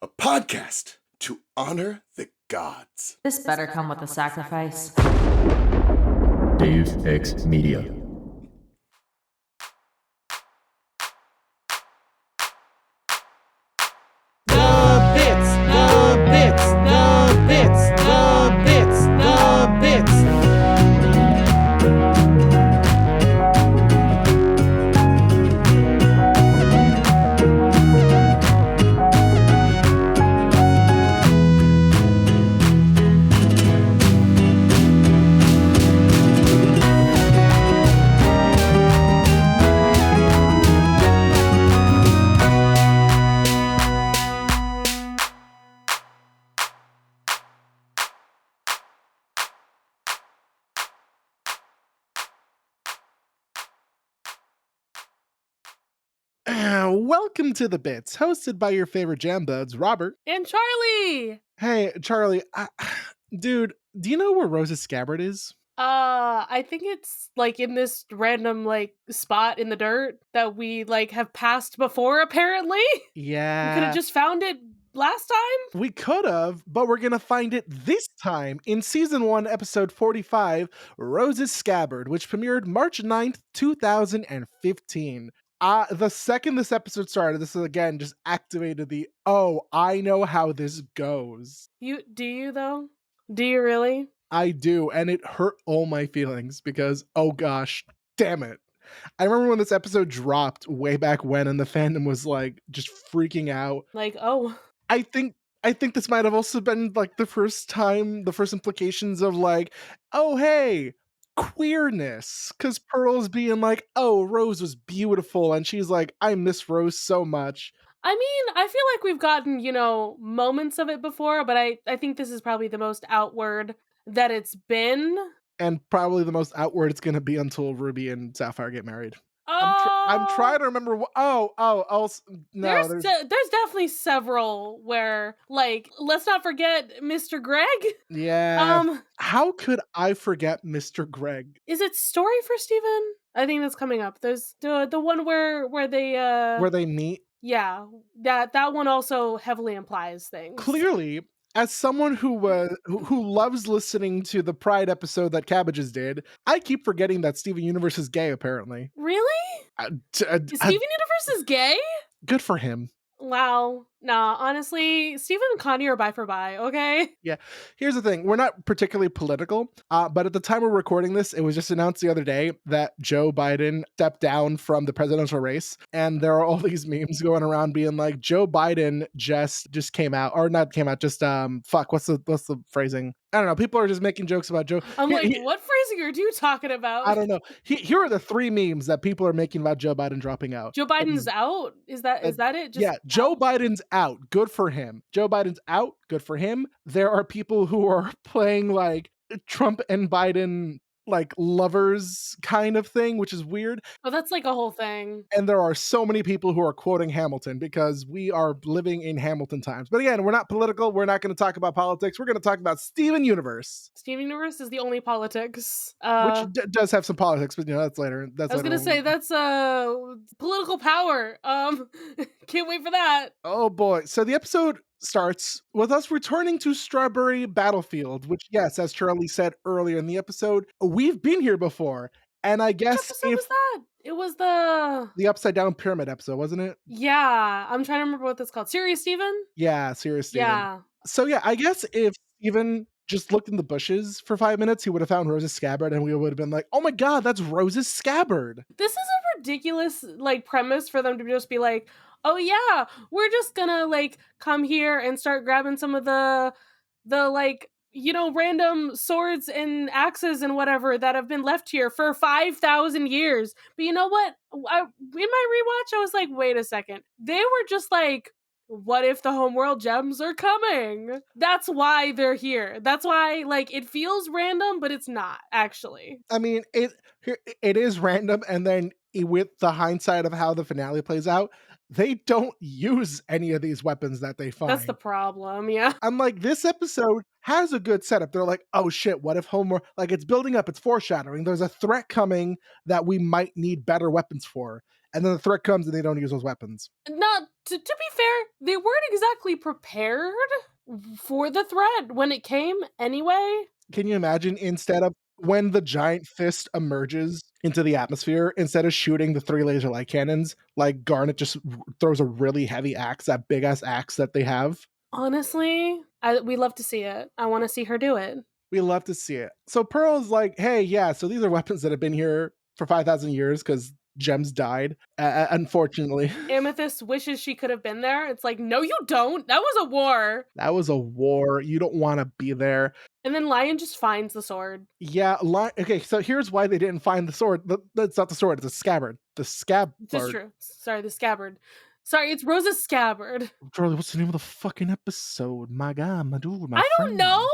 a podcast to honor the gods. This better come with a sacrifice. Dave X Media. Welcome to The Bits, hosted by your favorite jam buds, Robert. And Charlie! Hey, Charlie, dude, do you know where Rose's Scabbard is? I think it's like in this random like spot in the dirt that we like have passed before, apparently. Yeah. We could have just found it last time. We could have, but we're gonna find it this time in Season 1, Episode 45, Rose's Scabbard, which premiered March 9th, 2015. The second this episode started, this is again just activated the, oh, I know how this goes. Do you though? Do you really? I do, and it hurt all my feelings because, oh gosh, damn it. I remember when this episode dropped way back when and the fandom was like just freaking out. Like, oh. I think this might have also been like the first implications of like, oh hey, queerness. Cause Pearl's being like, oh, Rose was beautiful, and she's like, I miss Rose so much. I mean, I feel like we've gotten, moments of it before, but I think this is probably the most outward that it's been. And probably the most outward it's gonna be until Ruby and Sapphire get married. I'm trying to remember. There's definitely several where, like, let's not forget Mr. Greg. Yeah. How could I forget Mr. Greg? Is it Story for Steven? I think that's coming up. There's the one where they meet. Yeah, that one also heavily implies things. Clearly, as someone who loves listening to the Pride episode that Cabbages did, I keep forgetting that Steven Universe is gay, apparently. Really? Steven Universe is gay? Good for him. Wow. Nah, honestly, Steven and Connie are bi for bi, okay? Yeah. Here's the thing. We're not particularly political, but at the time we're recording this, it was just announced the other day that Joe Biden stepped down from the presidential race. And there are all these memes going around being like, Joe Biden just came out, or not came out, just, what's the phrasing? I don't know. People are just making jokes about Joe. I'm what phrasing are you talking about? I don't know. Here are the three memes that people are making about Joe Biden dropping out. Joe Biden's out? Is that it? Just Joe Biden's out. Good for him. Joe Biden's out. Good for him. There are people who are playing like Trump and Biden like lovers kind of thing, which is weird. Oh, that's like a whole thing. And there are so many people who are quoting Hamilton because we are living in Hamilton times. But again, we're not political. We're not going to talk about politics. We're going to talk about Steven Universe. Steven Universe is the only politics. Which does have some politics, but that's later. I was going to say that's political power. Can't wait for that. Oh boy. So the episode starts with us returning to Strawberry Battlefield, which, yes, as Charlie said earlier in the episode, we've been here before. And I guess what episode was that? It was the Upside Down Pyramid episode, wasn't it? Yeah, I'm trying to remember what that's called. Serious Steven? Yeah, Serious Steven. Yeah. So yeah, I guess if Steven just looked in the bushes for 5 minutes, he would have found Rose's Scabbard, and we would have been like, oh my god, that's Rose's Scabbard. This is a ridiculous like premise for them to just be like, oh yeah, we're just gonna like come here and start grabbing some of the like, random swords and axes and whatever that have been left here for 5,000 years. But you know what? In my rewatch, I was like, wait a second. They were just like, what if the homeworld gems are coming? That's why they're here. That's why, like, it feels random, but it's not, actually. I mean, it is random, and then with the hindsight of how the finale plays out, they don't use any of these weapons that they find. That's the problem, yeah. I'm like, this episode has a good setup. They're like, oh shit, what if Homer, like, it's building up, it's foreshadowing. There's a threat coming that we might need better weapons for. And then the threat comes and they don't use those weapons. Not to be fair, they weren't exactly prepared for the threat when it came anyway. Can you imagine, instead of when the giant fist emerges into the atmosphere, instead of shooting the 3 laser light cannons, like Garnet just throws a really heavy axe, that big ass axe that they have? Honestly, we love to see it. I want to see her do it. We love to see it. So Pearl's like, hey, yeah, so these are weapons that have been here for 5,000 years because Gems died, unfortunately. Amethyst wishes she could have been there. It's like, no, you don't. That was a war. That was a war. You don't want to be there. And then Lion just finds the sword. Yeah, okay, so here's why they didn't find the sword. That's not the sword, it's a scabbard. The scabbard. This is true. Sorry, the scabbard. Sorry, it's Rose's scabbard. Charlie, what's the name of the fucking episode? My God, my dude, my I don't friend. know.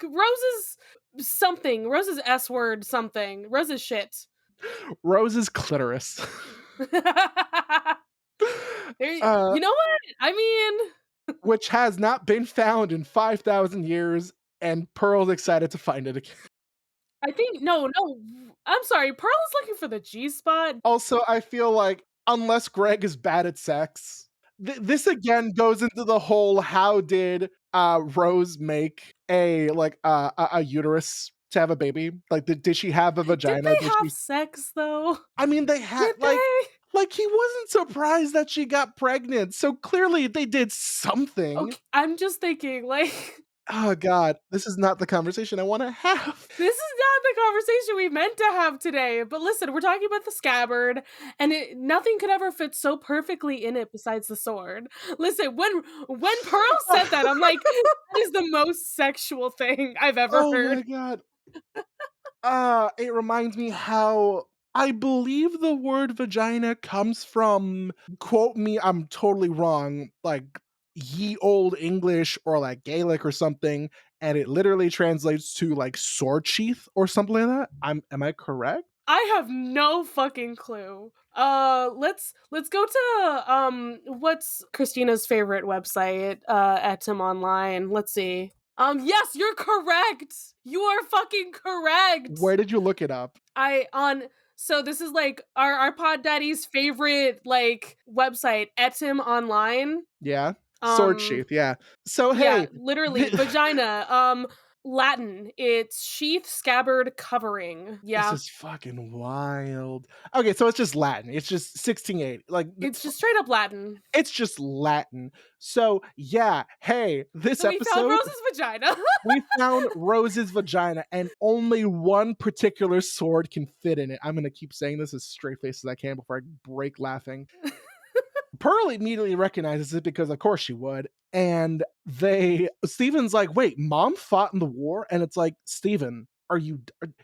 Rose's something. Rose's S word something. Rose's shit. Rose's clitoris. You know what? I mean, which has not been found in 5,000 years, and Pearl's excited to find it again. I think no. I'm sorry. Pearl is looking for the G spot. Also, I feel like unless Greg is bad at sex, this again goes into the whole how did Rose make a uterus to have a baby? Like, did she have a vagina? Did they have sex though? I mean, they had like he wasn't surprised that she got pregnant, so clearly they did something. Okay, I'm just thinking like. Oh God, this is not the conversation I want to have. This is not the conversation we meant to have today. But listen, we're talking about the scabbard, and nothing could ever fit so perfectly in it besides the sword. Listen, when Pearl said that, I'm like, that is the most sexual thing I've ever heard. Oh my God. It reminds me how I believe the word vagina comes from, quote me, I'm totally wrong, like ye old English or like Gaelic or something, and it literally translates to like sword sheath or something like that. Am I correct? I have no fucking clue. Let's go to what's Christina's favorite website? Etim Online. Let's see. Yes, you're correct. You are fucking correct. Where did you look it up? So this is like our pod daddy's favorite like website, Etim Online. Yeah. Sword sheath, yeah. So hey, yeah, literally vagina. Latin. It's sheath, scabbard, covering. Yeah. This is fucking wild. Okay, so it's just Latin. It's just 1680. Like it's just straight up Latin. It's just Latin. So yeah, hey, this episode. We found Rose's vagina. We found Rose's vagina, and only one particular sword can fit in it. I'm gonna keep saying this as straight face as I can before I break laughing. Pearl immediately recognizes it because of course she would. And Steven's like, wait, Mom fought in the war? And it's like, Steven,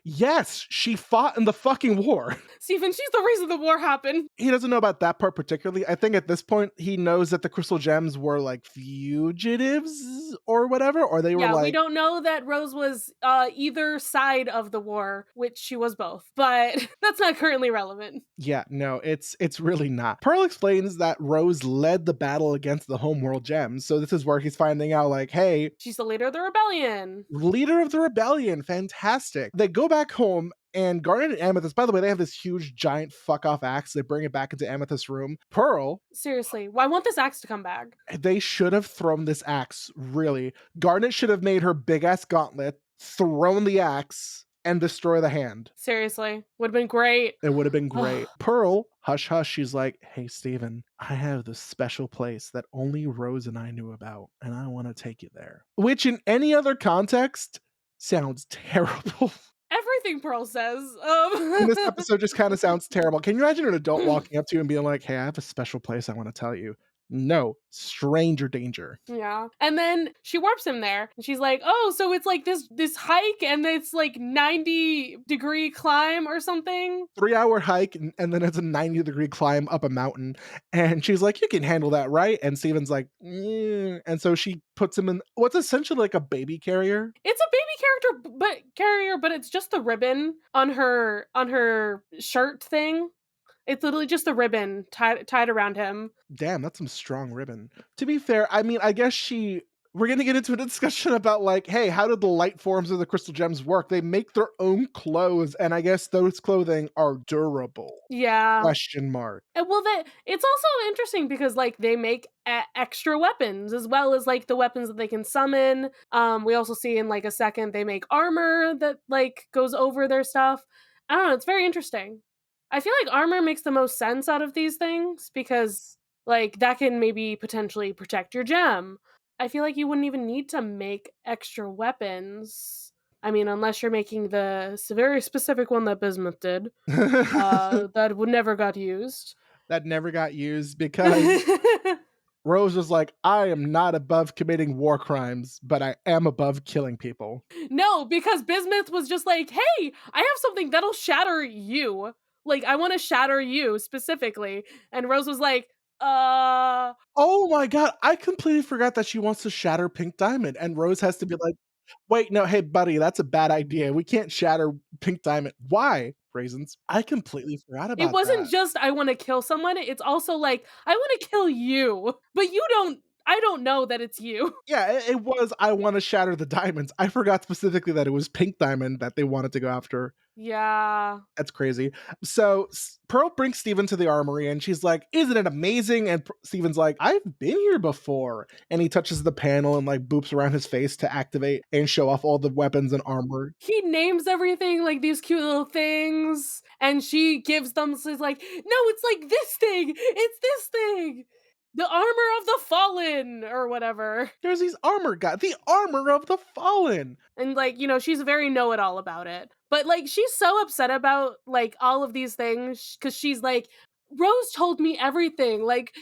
yes, she fought in the fucking war. Steven, she's the reason the war happened. He doesn't know about that part particularly. I think at this point, he knows that the crystal gems were like fugitives or whatever, or they were like... we don't know that Rose was either side of the war, which she was both, but that's not currently relevant. Yeah, no, it's really not. Pearl explains that Rose led the battle against the homeworld gems, so this is where he's finding out like, hey... she's the leader of the rebellion. Leader of the rebellion, fantastic. They go back home, and Garnet and Amethyst, by the way, they have this huge giant fuck off axe. They bring it back into Amethyst's room. Pearl, seriously, I want this axe to come back. They should have thrown this axe, really. Garnet should have made her big ass gauntlet, thrown the axe, and destroy the hand. Seriously, would have been great. It would have been great. Pearl, hush hush, she's like, hey Steven, I have this special place that only Rose and I knew about, and I want to take you there. Which in any other context sounds terrible. Everything Pearl says. In this episode just kind of sounds terrible. Can you imagine an adult walking up to you and being like, hey, I have a special place I want to tell you? No, stranger danger. Yeah. And then she warps him there and she's like, oh, so it's like this hike and it's like 90-degree climb or something. 3-hour hike and then it's a 90-degree climb up a mountain. And she's like, you can handle that, right? And Steven's like, and so she puts him in what's essentially like a baby carrier. It's a baby carrier, but it's just the ribbon on her shirt thing. It's literally just the ribbon tied around him. Damn, that's some strong ribbon. To be fair, I mean, I guess she we're gonna get into a discussion about like, hey, how do the light forms of the crystal gems work? They make their own clothes, and I guess those clothing are durable. Yeah. Question mark. And well, that it's also interesting because like they make extra weapons as well as like the weapons that they can summon. We also see in like a second they make armor that like goes over their stuff. I don't know. It's very interesting. I feel like armor makes the most sense out of these things because like that can maybe potentially protect your gem. I feel like you wouldn't even need to make extra weapons. I mean, unless you're making the very specific one that Bismuth did, that would never got used. That never got used because Rose was like, I am not above committing war crimes, but I am above killing people. No, because Bismuth was just like, hey, I have something that'll shatter you. Like, I want to shatter you specifically. And Rose was like, Oh my god, I completely forgot that she wants to shatter Pink Diamond, and Rose has to be like, wait, no, hey buddy, that's a bad idea. We can't shatter Pink Diamond. Why? Raisins. I completely forgot it about wasn't that. just I want to kill someone. It's also like, I want to kill you. But I don't know that it's you. Yeah, it was I want to shatter the diamonds. I forgot specifically that it was Pink Diamond that they wanted to go after. Yeah. That's crazy. So Pearl brings Steven to the armory and she's like, isn't it amazing? And Steven's like, I've been here before. And he touches the panel and like boops around his face to activate and show off all the weapons and armor. He names everything like these cute little things. And she gives them, so it's like, no, it's like this thing. It's this thing. The armor of the fallen or whatever. There's these armor guys, the armor of the fallen. And like, she's very know-it-all about it. But like she's so upset about like all of these things because she's like, Rose told me everything. Like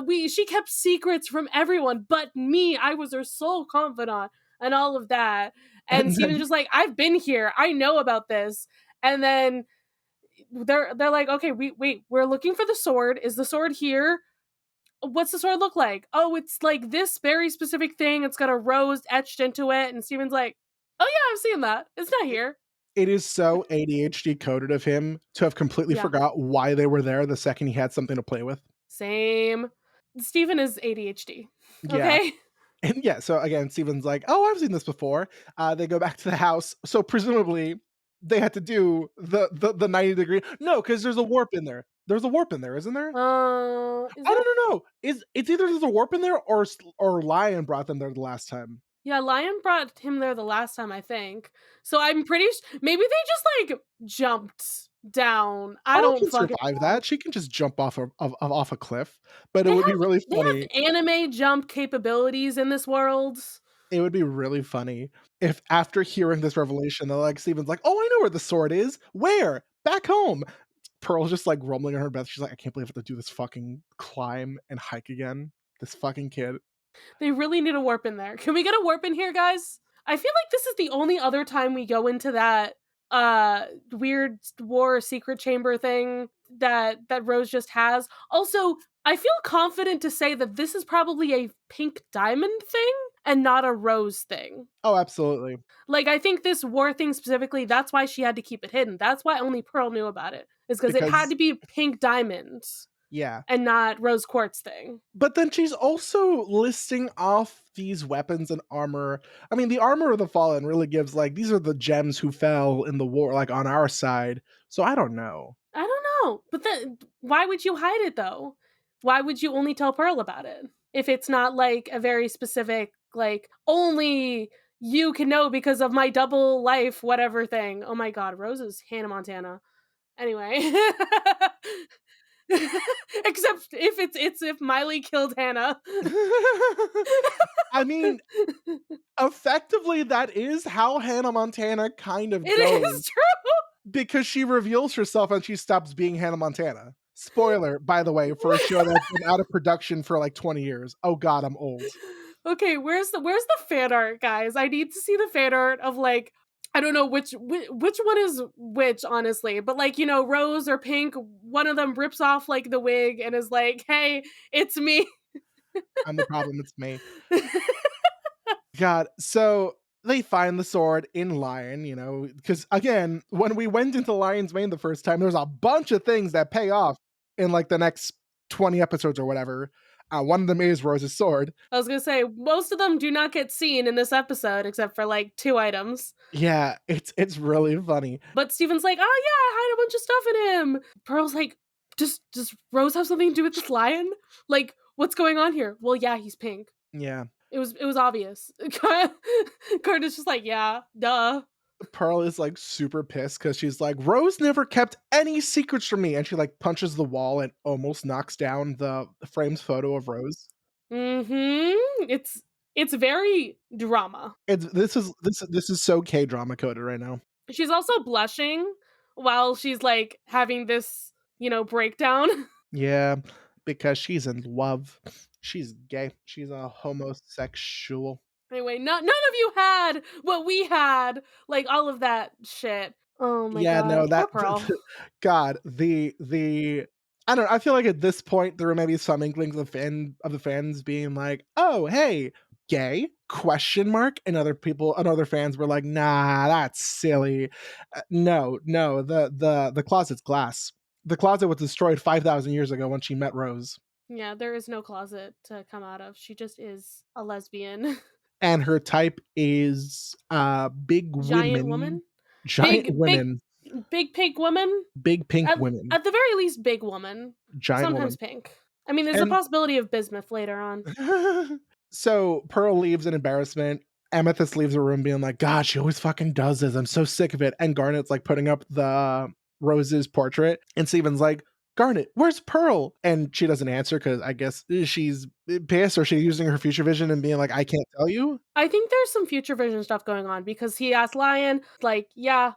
she kept secrets from everyone but me. I was her sole confidant and all of that. And Steven's just like, I've been here. I know about this. And then they're like, okay, wait, we're looking for the sword. Is the sword here? What's the sword look like? Oh, it's like this very specific thing. It's got a rose etched into it. And Steven's like, oh yeah, I've seen that. It's not here. It is so ADHD coded of him to have completely forgot why they were there the second he had something to play with. Same. Steven is ADHD. Yeah. Okay. And yeah, so again, Steven's like, oh, I've seen this before. They go back to the house. So presumably they had to do the 90 degree. No, because there's a warp in there. There's a warp in there, isn't there? I don't know. It's either there's a warp in there or Lion brought them there the last time. Yeah, Lion brought him there the last time, I think. So I'm pretty maybe they just like jumped down. I don't can fucking survive know. that. She can just jump off a cliff. But it would be really funny. They have anime jump capabilities in this world. It would be really funny if after hearing this revelation, they're like, Steven's like, oh, I know where the sword is. Where? Back home. Pearl's just like rumbling in her breath. She's like, I can't believe I have to do this fucking climb and hike again. This fucking kid. They really need a warp in there. Can we get a warp in here, guys? I feel like this is the only other time we go into that weird war secret chamber thing that Rose just has. Also, I feel confident to say that this is probably a Pink Diamond thing and not a Rose thing. Oh, absolutely. Like, I think this war thing specifically, that's why she had to keep it hidden. That's why only Pearl knew about it. Is because it had to be Pink Diamond. Yeah. And not Rose Quartz thing. But then she's also listing off these weapons and armor. I mean, the armor of the fallen really gives like, these are the gems who fell in the war, like on our side. So I don't know. I don't know. But then why would you hide it though? Why would you only tell Pearl about it? If it's not like a very specific, like, only you can know because of my double life, whatever thing. Oh my god, Rose is Hannah Montana. Anyway. Except if Miley killed Hannah. I mean, effectively, that is how Hannah Montana kind of goes. It is true. Because she reveals herself and she stops being Hannah Montana. Spoiler, by the way, for a show that's been out of production for like 20 years. Oh god, I'm old. Okay, where's the fan art, guys? I need to see the fan art of like, I don't know which one is which, honestly, but like, Rose or Pink, one of them rips off like the wig and is like, hey, it's me. I'm the problem, it's me. God, so they find the sword in Lion, because again, when we went into Lion's Mane the first time, there's a bunch of things that pay off in like the next 20 episodes or whatever. One of them is Rose's sword. I was gonna say, most of them do not get seen in this episode except for like 2 items. Yeah, it's really funny. But Steven's like, oh yeah, I hide a bunch of stuff in him. Pearl's like, does Rose have something to do with this lion? Like, what's going on here? Well, yeah, he's pink. Yeah. It was obvious. Carter's just like, yeah, duh. Pearl is like super pissed because she's like, Rose never kept any secrets from me. And she like punches the wall and almost knocks down the frame's photo of Rose. Mm-hmm. It's very drama. This is so K-drama coded right now. She's also blushing while she's like having this, breakdown. Yeah, because she's in love. She's gay. She's a homosexual. Anyway, none of you had what we had, like all of that shit. Oh my Yeah, god, no, poor that Pearl. God, the I don't know, I feel like at this point there were maybe some inklings of the fans being like, "Oh, hey, gay?" Question mark. And other fans were like, "Nah, that's silly." No, the closet's glass. The closet was destroyed 5,000 years ago when she met Rose. Yeah, there is no closet to come out of. She just is a lesbian. And her type is big Giant women. woman? Giant Big women. big pink woman? Big pink women. At the very least, big woman. Giant Sometimes woman. pink. I mean, there's a possibility of bismuth later on. So Pearl leaves in embarrassment. Amethyst leaves the room being like, God, she always fucking does this. I'm so sick of it. And Garnet's like putting up the Rose's portrait. And Steven's like, Garnet, where's Pearl? And she doesn't answer because I guess she's pissed, or she's using her future vision and being like, I can't tell you. I think there's some future vision stuff going on because he asked Lion, like, yeah,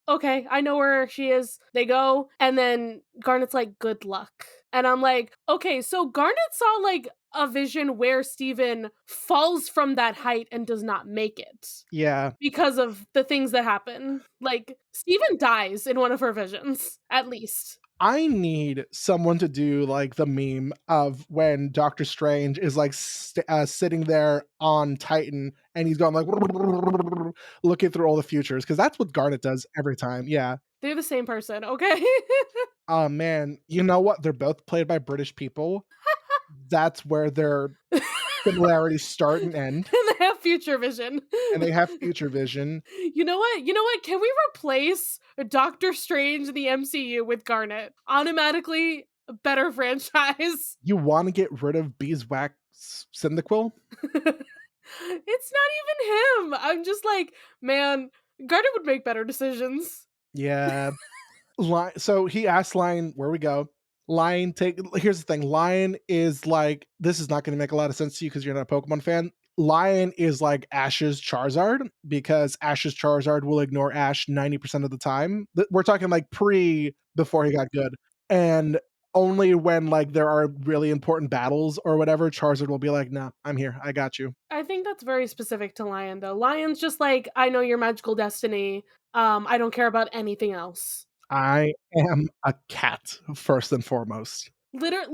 okay, I know where she is. They go. And then Garnet's like, good luck. And I'm like, okay, so Garnet saw like a vision where Steven falls from that height and does not make it. Yeah. Because of the things that happen. Like, Steven dies in one of her visions, at least. I need someone to do like the meme of when Doctor Strange is like sitting there on Titan and he's going like looking through all the futures, because that's what Garnet does every time. Yeah. They're the same person, okay? Oh man, you know what? They're both played by British people. That's where their similarities start and end. And they have future vision. And they have future vision. You know what? Can we replace Doctor Strange in the MCU with Garnet? Automatically a better franchise. You want to get rid of Beeswax Cyndaquil? It's not even him. I'm just like, man, Garnet would make better decisions. Yeah. So he asked Lion, where we go? Lion here's the thing. Lion is like, this is not going to make a lot of sense to you because you're not a Pokemon fan. Lion is like Ash's Charizard, because Ash's Charizard will ignore Ash 90% of the time. We're talking like before he got good. And only when like there are really important battles or whatever, Charizard will be like, nah, I'm here. I got you. I think that's very specific to Lion though. Lion's just like, I know your magical destiny. I don't care about anything else. I am a cat, first and foremost. Literally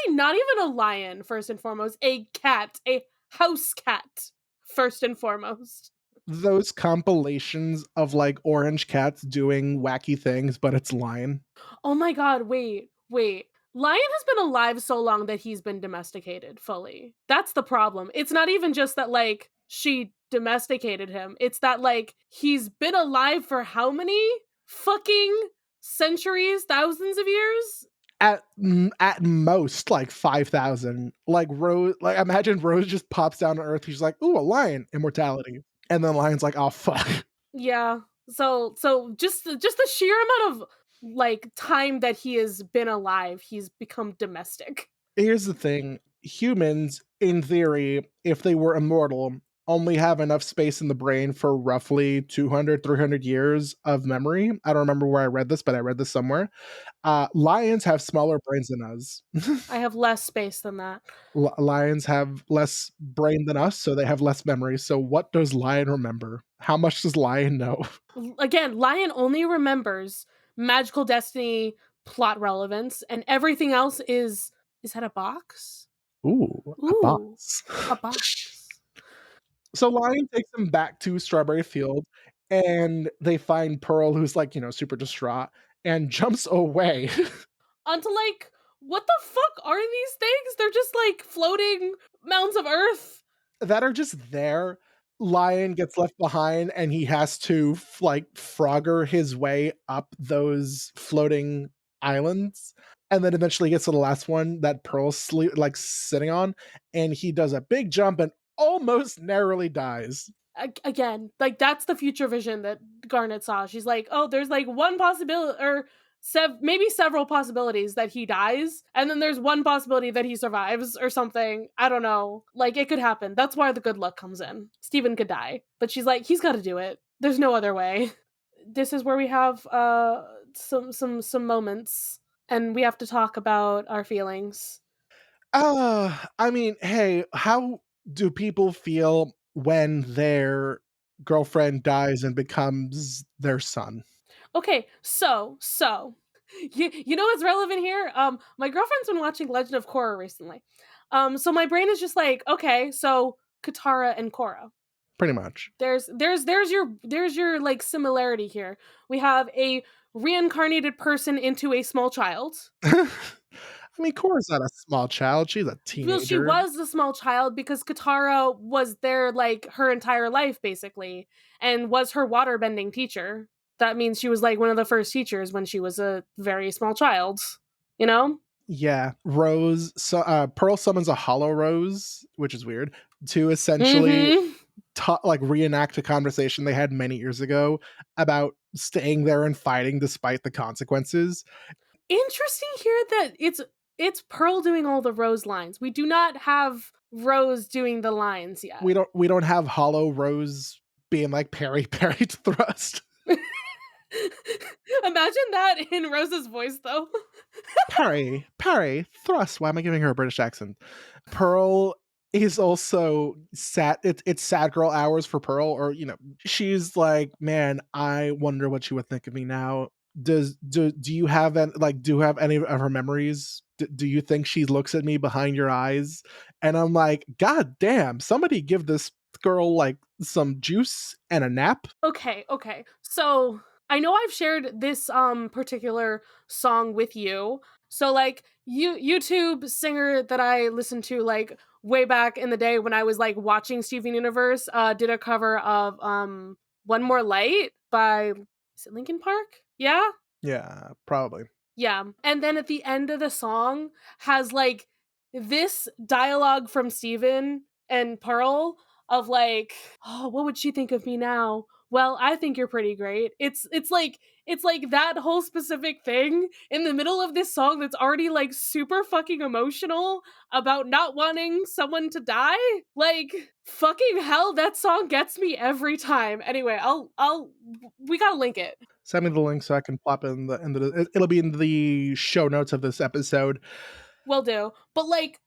not even a lion, first and foremost. A cat. A house cat, first and foremost. Those compilations of like orange cats doing wacky things, but it's Lion. Oh my god, wait. Lion has been alive so long that he's been domesticated fully. That's the problem. It's not even just that like she domesticated him. It's that like he's been alive for how many fucking centuries, thousands of years? At most like 5,000. Like Rose, like imagine Rose just pops down to Earth. He's like, ooh, a lion, immortality. And then Lion's like, oh fuck. Yeah. So just the sheer amount of like time that he has been alive, he's become domestic. Here's the thing. Humans, in theory, if they were immortal, only have enough space in the brain for roughly 200, 300 years of memory. I don't remember where I read this, but I read this somewhere. Lions have smaller brains than us. I have less space than that. Lions have less brain than us, so they have less memory. So what does Lion remember? How much does Lion know? Again, Lion only remembers magical destiny, plot relevance, and everything else is that a box? Ooh, a box. A box. So Lion takes them back to Strawberry Field, and they find Pearl, who's like, super distraught, and jumps away. Onto like what the fuck are these things? They're just like floating mounds of earth. That are just there. Lion gets left behind and he has to like Frogger his way up those floating islands. And then eventually gets to the last one that Pearl's like sitting on, and he does a big jump and almost narrowly dies. Again, like that's the future vision that Garnet saw. She's like, oh, there's like one possibility or maybe several possibilities that he dies, and then there's one possibility that he survives or something. I don't know. Like it could happen. That's why the good luck comes in. Steven could die, but she's like, he's got to do it. There's no other way. This is where we have some moments, and we have to talk about our feelings. I mean, hey, how do people feel when their girlfriend dies and becomes their son? Okay, so you know what's relevant here? My girlfriend's been watching Legend of Korra recently. So my brain is just like, okay, so Katara and Korra. Pretty much. There's your like similarity here. We have a reincarnated person into a small child. I mean, Korra's not a small child. She's a teenager. Well, she was a small child because Katara was there like her entire life, basically, and was her waterbending teacher. That means she was like one of the first teachers when she was a very small child, you know? Yeah. Pearl summons a hollow rose, which is weird, to essentially like reenact a conversation they had many years ago about staying there and fighting despite the consequences. Interesting here that it's Pearl doing all the Rose lines. We do not have Rose doing the lines yet. We don't have hollow Rose being like parry thrust. Imagine that in Rose's voice though. parry thrust. Why am I giving her a British accent? Pearl is also sad. It's sad girl hours for Pearl, or she's like, man, I wonder what she would think of me now. Do you have any of her memories? Do you think she looks at me behind your eyes? And I'm like, god damn, somebody give this girl like some juice and a nap. Okay. So I know I've shared this particular song with you. So like YouTube singer that I listened to like way back in the day when I was like watching Steven Universe did a cover of One More Light by, is it Linkin Park? Yeah? Yeah, probably. Yeah. And then at the end of the song has like this dialogue from Steven and Pearl of like, oh, what would she think of me now? Well, I think you're pretty great. It's like that whole specific thing in the middle of this song that's already like super fucking emotional about not wanting someone to die. Like fucking hell, that song gets me every time. Anyway, we gotta link it. Send me the link so I can plop it it'll be in the show notes of this episode. Will do. But like,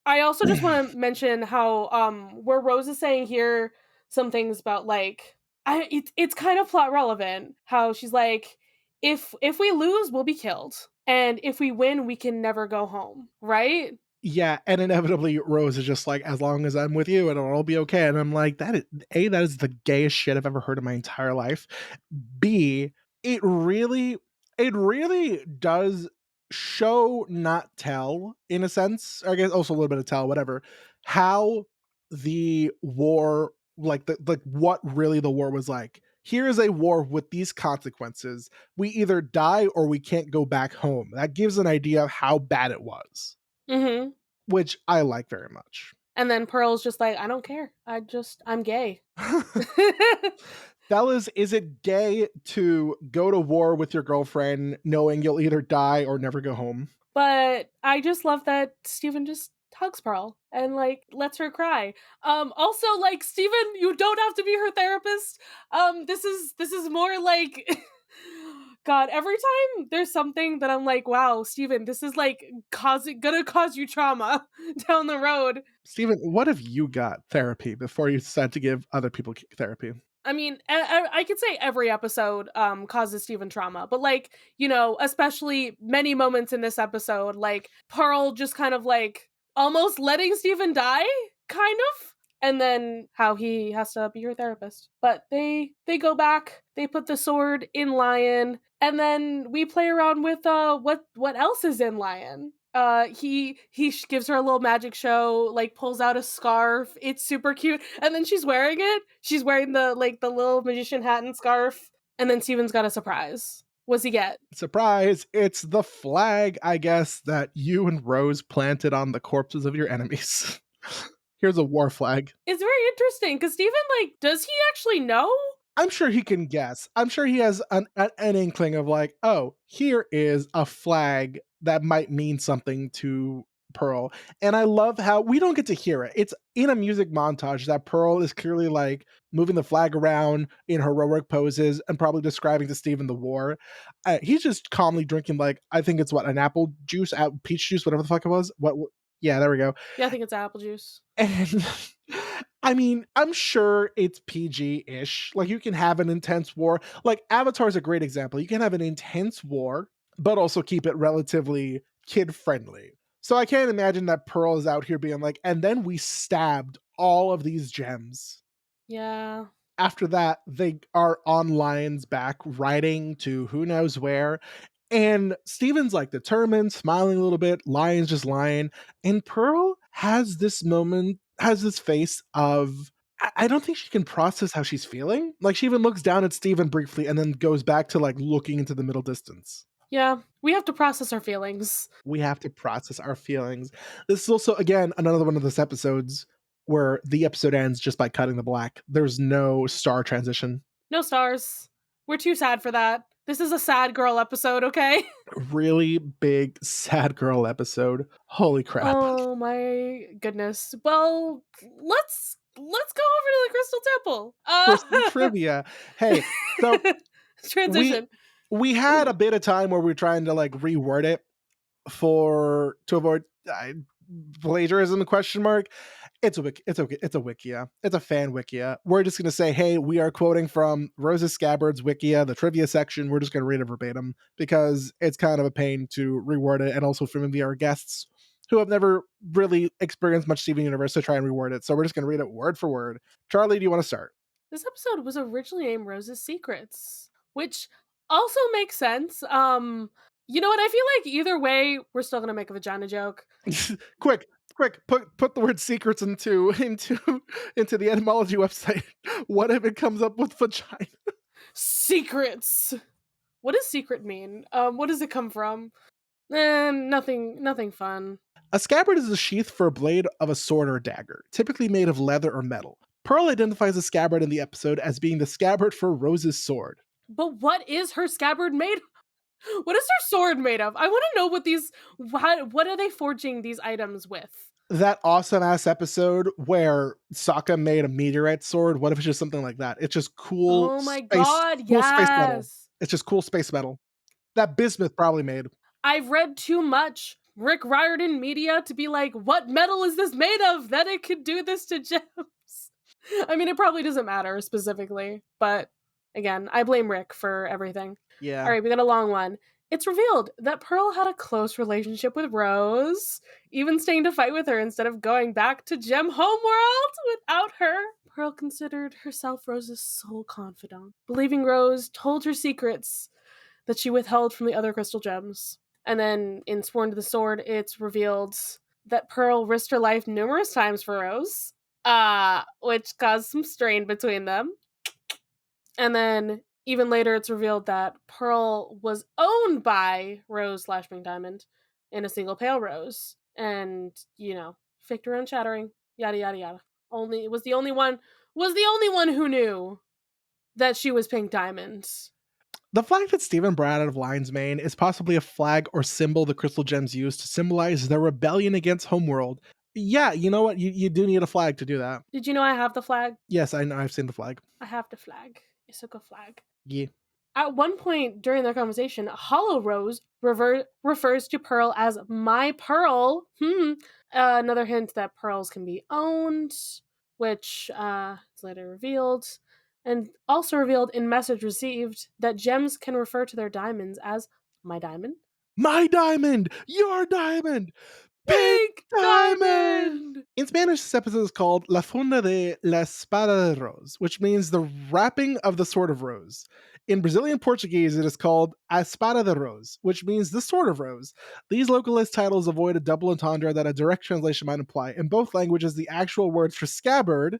I also just want to mention how where Rose is saying here some things about like it's kind of plot relevant. How she's like, if we lose, we'll be killed, and if we win, we can never go home. Right? Yeah, and inevitably Rose is just like, as long as I'm with you, it'll all be okay. And I'm like, that is the gayest shit I've ever heard in my entire life. B, it really does show, not tell, in a sense, or I guess also a little bit of tell, whatever, how the war, like what really the war was like. Here is a war with these consequences. We either die or we can't go back home. That gives an idea of how bad it was. Mm-hmm. Which I like very much. And then Pearl's just like, I don't care. I'm gay. Fellas, is it gay to go to war with your girlfriend knowing you'll either die or never go home? But I just love that Steven just hugs Pearl and like lets her cry. Also, like, Steven, you don't have to be her therapist. This is more like God, every time there's something that I'm like, wow, Steven, this is like gonna cause you trauma down the road. Steven, what if you got therapy before you decide to give other people therapy? I mean, I could say every episode causes Steven trauma, but like, especially many moments in this episode, like Pearl just kind of like almost letting Steven die, kind of. And then how he has to be your therapist. But they go back, they put the sword in Lion, and then we play around with what else is in Lion. Gives her a little magic show, like pulls out a scarf. It's super cute, and then she's wearing it. She's wearing the little magician hat and scarf, and then Steven's got a surprise. What's he get? Surprise! It's the flag, I guess, that you and Rose planted on the corpses of your enemies. Here's a war flag. It's very interesting because Steven, does he actually know? I'm sure he can guess. I'm sure he has an inkling of like, oh, here is a flag that might mean something to Pearl. And I love how we don't get to hear it. It's in a music montage that Pearl is clearly like moving the flag around in heroic poses and probably describing to Steven the war. He's just calmly drinking, like, I think it's what, an apple juice, peach juice, whatever the fuck it was. Yeah, there we go. Yeah, I think it's apple juice. And I mean, I'm sure it's PG-ish. Like, you can have an intense war. Like, Avatar is a great example. You can have an intense war, but also keep it relatively kid-friendly. So I can't imagine that Pearl is out here being like, and then we stabbed all of these gems. Yeah. After that, they are on Lion's back, riding to who knows where. And Steven's like determined, smiling a little bit. Lion's just lying. And Pearl has this moment, has this face of, I don't think she can process how she's feeling. Like, she even looks down at Steven briefly and then goes back to like looking into the middle distance. Yeah, we have to process our feelings. We have to process our feelings. This is also, again, another one of those episodes where the episode ends just by cutting the black. There's no star transition. No stars. We're too sad for that. This is a sad girl episode, okay? Really big sad girl episode. Holy crap. Oh my goodness. Well, let's go over to the Crystal Temple. For some trivia. Hey, so transition. We had a bit of time where we were trying to like reword it to avoid plagiarism ? It's a wikia. It's a fan wikia. We're just gonna say, hey, we are quoting from Rose's Scabbard's wikia, the trivia section. We're just gonna read it verbatim because it's kind of a pain to reword it, and also for maybe our guests who have never really experienced much Steven Universe to try and reword it. So we're just gonna read it word for word. Charlie, do you want to start? This episode was originally named Rose's Secrets, which also makes sense. You know what? I feel like either way, we're still gonna make a vagina joke. Quick, put the word secrets into the etymology website. What if it comes up with vagina? Secrets. What does secret mean? What does it come from? Nothing fun. A scabbard is a sheath for a blade of a sword or dagger, typically made of leather or metal. Pearl identifies the scabbard in the episode as being the scabbard for Rose's sword. But what is her scabbard made? What is her sword made of? I want to know what are they forging these items with? That awesome ass episode where Sokka made a meteorite sword. What if it's just something like that? It's just cool. Oh my god, cool yes. Space metal. It's just cool space metal. That Bismuth probably made. I've read too much Rick Riordan media to be like, what metal is this made of that it could do this to gems? I mean, it probably doesn't matter specifically, but again, I blame Rick for everything. Yeah. All right, we got a long one. It's revealed that Pearl had a close relationship with Rose, even staying to fight with her instead of going back to Gem Homeworld without her. Pearl considered herself Rose's sole confidant, believing Rose told her secrets that she withheld from the other crystal gems. And then in Sworn to the Sword, it's revealed that Pearl risked her life numerous times for Rose, which caused some strain between them. And then even later, it's revealed that Pearl was owned by Rose /Pink Diamond in a single pale rose. And, faked her own shattering, yada, yada, yada. Was the only one who knew that she was Pink Diamond. The flag that Steven brought out of Lion's Mane is possibly a flag or symbol the crystal gems use to symbolize their rebellion against Homeworld. Yeah, you know what? You do need a flag to do that. Did you know I have the flag? Yes, I know. I've seen the flag. I have the flag. It's a good flag. Yeah. At one point during their conversation, Hollow Rose refers to Pearl as my Pearl. Another hint that pearls can be owned, which is later revealed. And also revealed in message received that gems can refer to their diamonds as my diamond. My diamond! Your diamond! Pink diamond. In Spanish, this episode is called La Funda de la Espada de Rose, which means the wrapping of the Sword of Rose. In Brazilian Portuguese, it is called A Espada de Rose, which means the Sword of Rose. These localized titles avoid a double entendre that a direct translation might imply. In both languages, the actual words for scabbard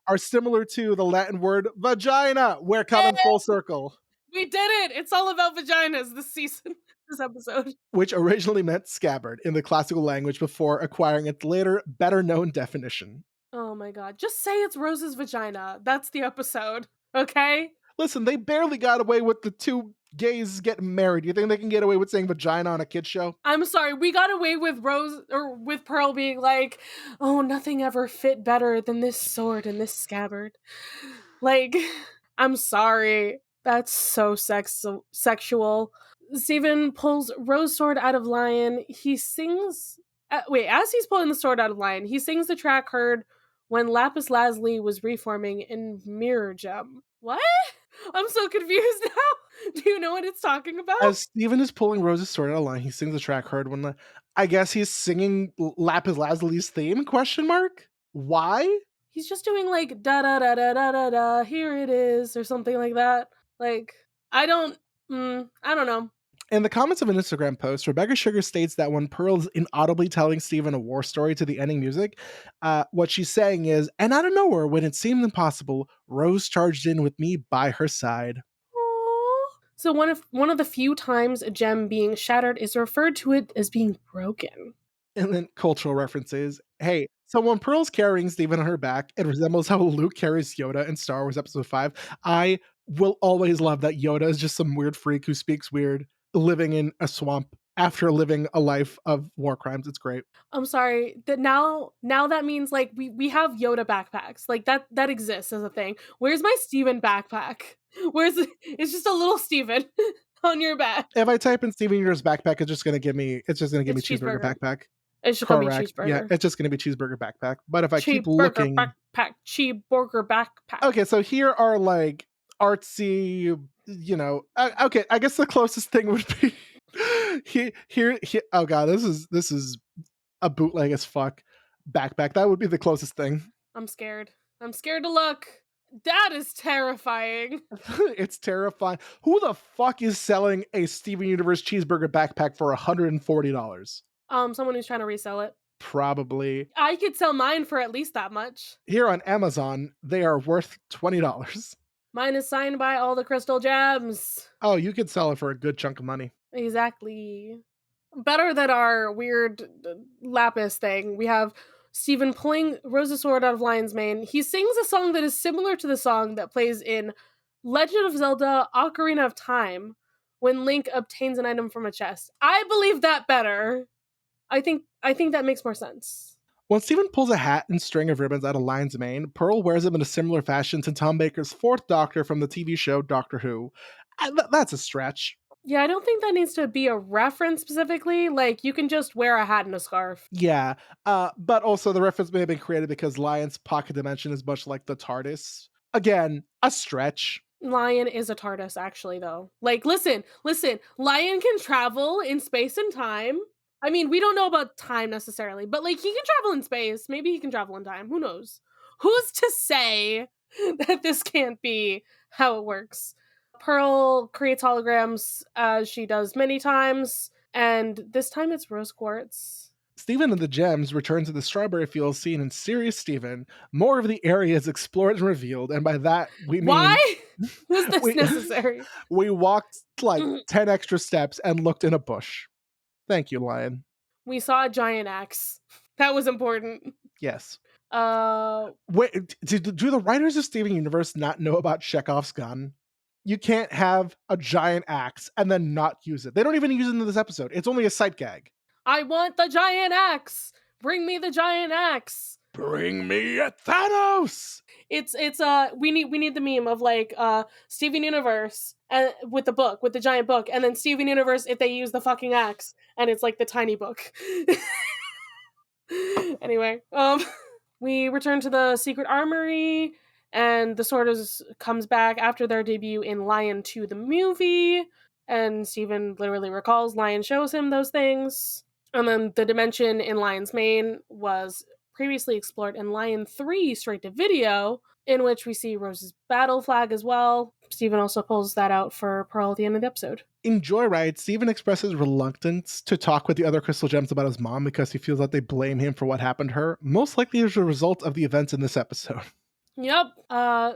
are similar to the Latin word vagina. We're coming full circle. We did it. It's all about vaginas this season, this episode. Which originally meant scabbard in the classical language before acquiring its later, better known definition. Oh my god. Just say it's Rose's vagina. That's the episode. Okay? Listen, they barely got away with the two gays getting married. You think they can get away with saying vagina on a kid's show? I'm sorry, we got away with Rose or with Pearl being like, oh, nothing ever fit better than this sword and this scabbard. Like, I'm sorry. That's so sexual. Steven pulls Rose's sword out of Lion. He sings. As he's pulling the sword out of Lion, he sings the track heard when Lapis Lazuli was reforming in Mirror Gem. What? I'm so confused now. Do you know what it's talking about? As Steven is pulling Rose's sword out of line, he sings the track heard when I guess he's singing Lapis Lazuli's theme, question mark? Why? He's just doing like da da da da da da da, here it is, or something like that. Like, I don't know. In the comments of an Instagram post, Rebecca Sugar states that when Pearl is inaudibly telling Steven a war story to the ending music, what she's saying is, and out of nowhere, when it seemed impossible, Rose charged in with me by her side. Aww. So one of the few times a gem being shattered is referred to it as being broken. And then cultural references. Hey, so when Pearl's carrying Steven on her back, it resembles how Luke carries Yoda in Star Wars Episode 5. I will always love that Yoda is just some weird freak who speaks weird, living in a swamp after living a life of war crimes. It's great. I'm sorry that now that means like we have Yoda backpacks. Like that exists as a thing. Where's my Steven backpack? It's just a little Steven on your back. If I type in Steven Universe backpack, it's just gonna give me cheeseburger backpack. It's just gonna be cheeseburger. Yeah, it's just gonna be cheeseburger backpack. But if I keep looking, cheeseburger backpack. Okay, so here are like artsy, okay, I guess the closest thing would be here. Oh god, this is a bootleg as fuck backpack. That would be the closest thing. I'm scared to look. That is terrifying. It's terrifying. Who the fuck is selling a Steven Universe cheeseburger backpack for $140? Someone who's trying to resell it. Probably. I could sell mine for at least that much. Here on Amazon, they are worth $20. Mine is signed by all the crystal gems. Oh, you could sell it for a good chunk of money. Exactly. Better than our weird lapis thing. We have Steven pulling Rose's sword out of Lion's mane. He sings a song that is similar to the song that plays in Legend of Zelda Ocarina of Time when Link obtains an item from a chest. I believe that better. I think that makes more sense. When Steven pulls a hat and string of ribbons out of Lion's mane, Pearl wears them in a similar fashion to Tom Baker's fourth Doctor from the TV show Doctor Who. That's a stretch. Yeah, I don't think that needs to be a reference specifically. Like, you can just wear a hat and a scarf. Yeah, but also the reference may have been created because Lion's pocket dimension is much like the TARDIS. Again, a stretch. Lion is a TARDIS, actually, though. Like, listen. Lion can travel in space and time. I mean, we don't know about time necessarily, but, like, he can travel in space. Maybe he can travel in time. Who knows? Who's to say that this can't be how it works? Pearl creates holograms as she does many times, and this time it's rose quartz. Steven and the Gems return to the strawberry fields seen in Serious Steven. More of the area is explored and revealed, and by that we mean... Why was this necessary? We walked like 10 extra steps and looked in a bush. Thank you, Lion. We saw a giant axe. That was important. Yes. Wait, do the writers of Steven Universe not know about Chekhov's gun? You can't have a giant axe and then not use it. They don't even use it in this episode. It's only a sight gag. I want the giant axe. Bring me the giant axe. Bring me a Thanos. It's we need the meme of like Steven Universe with the giant book, and then Steven Universe if they use the fucking axe, and it's like the tiny book. Anyway, we return to the secret armory. And the sword comes back after their debut in Lion 2, the movie. And Steven literally recalls Lion shows him those things. And then the dimension in Lion's Mane was previously explored in Lion 3 straight to video, in which we see Rose's battle flag as well. Steven also pulls that out for Pearl at the end of the episode. In Joyride, Steven expresses reluctance to talk with the other Crystal Gems about his mom because he feels that they blame him for what happened to her, most likely as a result of the events in this episode. Yep.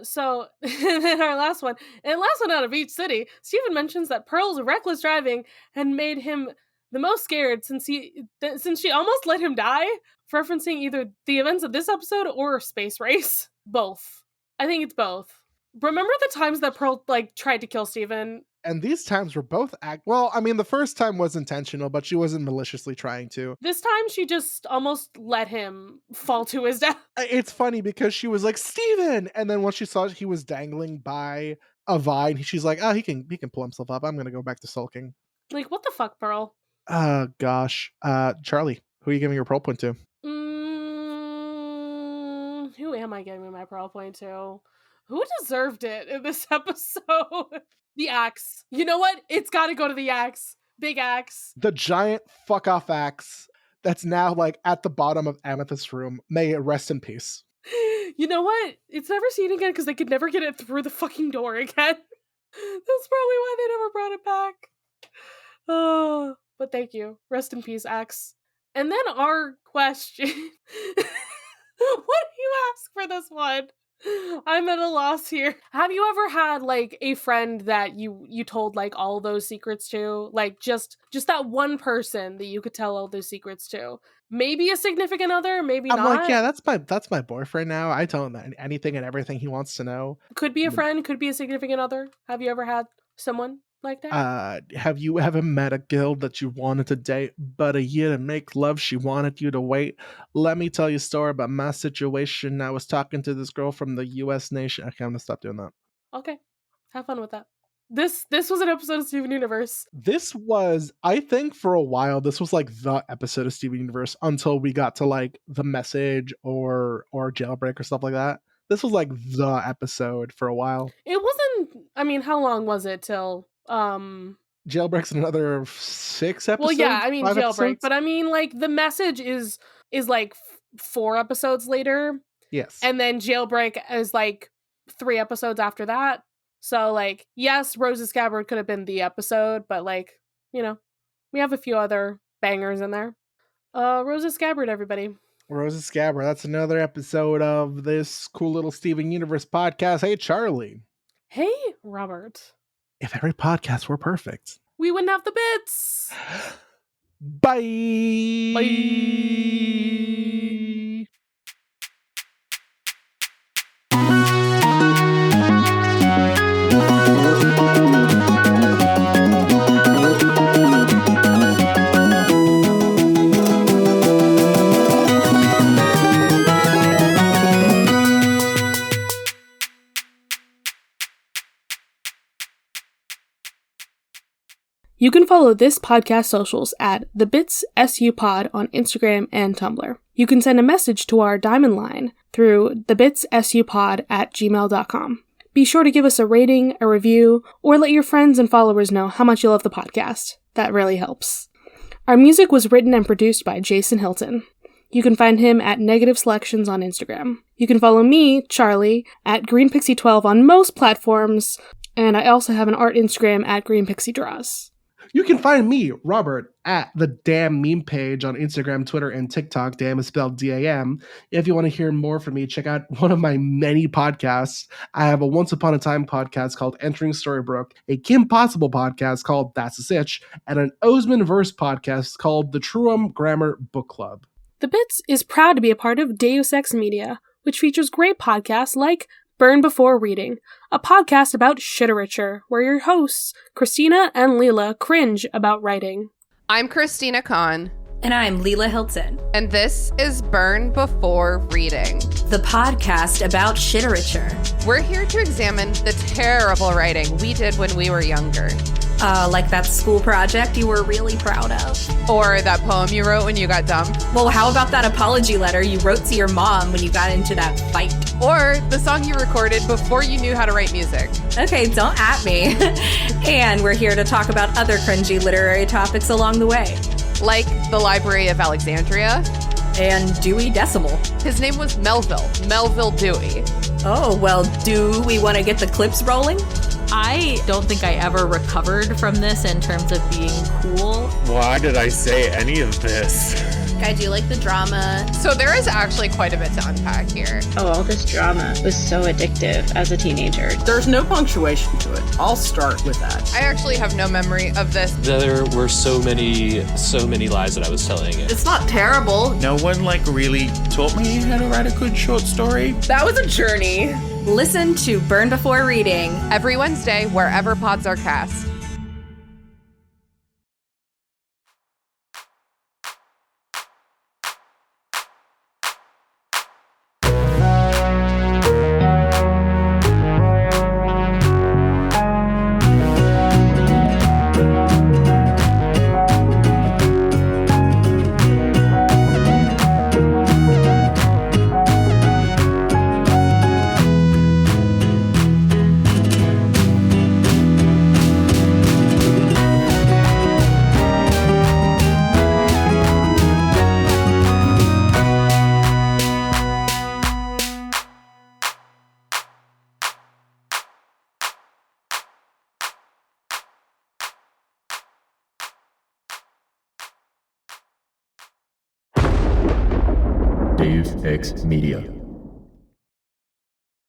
So then our last one, and last one out of each city, Steven mentions that Pearl's reckless driving had made him the most scared since she almost let him die, referencing either the events of this episode or Space Race. Both. I think it's both. Remember the times that Pearl tried to kill Steven? And these times were both the first time was intentional, but she wasn't maliciously trying to. This time she just almost let him fall to his death. It's funny because she was like, Steven! And then once she saw he was dangling by a vine, she's like, oh, he can pull himself up. I'm gonna go back to sulking. Like, what the fuck, Pearl? Gosh. Charlie, who are you giving your Pearl point to? Who am I giving my Pearl point to? Who deserved it in this episode? The axe. You know what? It's got to go to the axe. Big axe. The giant fuck off axe that's now at the bottom of Amethyst's room. May it rest in peace. You know what? It's never seen again because they could never get it through the fucking door again. That's probably why they never brought it back. Oh, but thank you. Rest in peace, axe. And then our question. What do you ask for this one? I'm at a loss here. Have you ever had a friend that you told all those secrets to? Just that one person that you could tell all those secrets to? Maybe a significant other, maybe not. I'm yeah, that's my boyfriend now. I tell him anything and everything he wants to know. Could be a friend, could be a significant other. Have you ever had someone like that? Have you ever met a girl that you wanted to date, but a year to make love, she wanted you to wait? Let me tell you a story about my situation. I was talking to this girl from the U.S. nation. Okay, I'm gonna stop doing that. Okay, have fun with that. This was an episode of Steven Universe. This was, I think, for a while, this was the episode of Steven Universe until we got to The Message or Jailbreak or stuff like that. This was the episode for a while. It wasn't. I mean, how long was it till? Jailbreak's another 6 episodes. Well, yeah, I mean Jailbreak, episodes? But I mean The Message is 4 episodes later. Yes, and then Jailbreak is 3 episodes after that. So yes, Rose's Scabbard could have been the episode, but we have a few other bangers in there. Rose's Scabbard, everybody. Rose's Scabbard. That's another episode of this cool little Steven Universe podcast. Hey, Charlie. Hey, Robert. If every podcast were perfect, we wouldn't have the bits. Bye. Bye. You can follow this podcast socials at The Bits SU Pod on Instagram and Tumblr. You can send a message to our Diamond line through thebitsSUpod@gmail.com. Be sure to give us a rating, a review, or let your friends and followers know how much you love the podcast. That really helps. Our music was written and produced by Jason Hilton. You can find him at Negative Selections on Instagram. You can follow me, Charlie, at GreenPixie12 on most platforms, and I also have an art Instagram at GreenPixieDraws. You can find me, Robert, at the Damn Meme page on Instagram, Twitter, and TikTok. Damn is spelled D-A-M. If you want to hear more from me, check out one of my many podcasts. I have a Once Upon a Time podcast called Entering Storybrooke, a Kim Possible podcast called That's a Sitch, and an Oseman Verse podcast called The Truum Grammar Book Club. The Bits is proud to be a part of Deus Ex Media, which features great podcasts like Burn Before Reading, a podcast about shiterature, where your hosts, Christina and Leela, cringe about writing. I'm Christina Kahn. And I'm Leela Hilton. And this is Burn Before Reading, the podcast about shiterature. We're here to examine the terrible writing we did when we were younger. Like that school project you were really proud of. Or that poem you wrote when you got dumped. Well, how about that apology letter you wrote to your mom when you got into that fight? Or the song you recorded before you knew how to write music. Okay, don't at me. And we're here to talk about other cringy literary topics along the way. like the Library of Alexandria. And Dewey Decimal. His name was Melville Dewey. Oh, well, do we want to get the clips rolling? I don't think I ever recovered from this in terms of being cool. Why did I say any of this? I do like the drama. So there is actually quite a bit to unpack here. Oh, all this drama was so addictive as a teenager. There's no punctuation to it. I'll start with that. I actually have no memory of this. There were so many lies that I was telling. It's not terrible. No one really taught me how to write a good short story. That was a journey. Listen to Burn Before Reading Every Wednesday, wherever pods are cast. Dave X Media.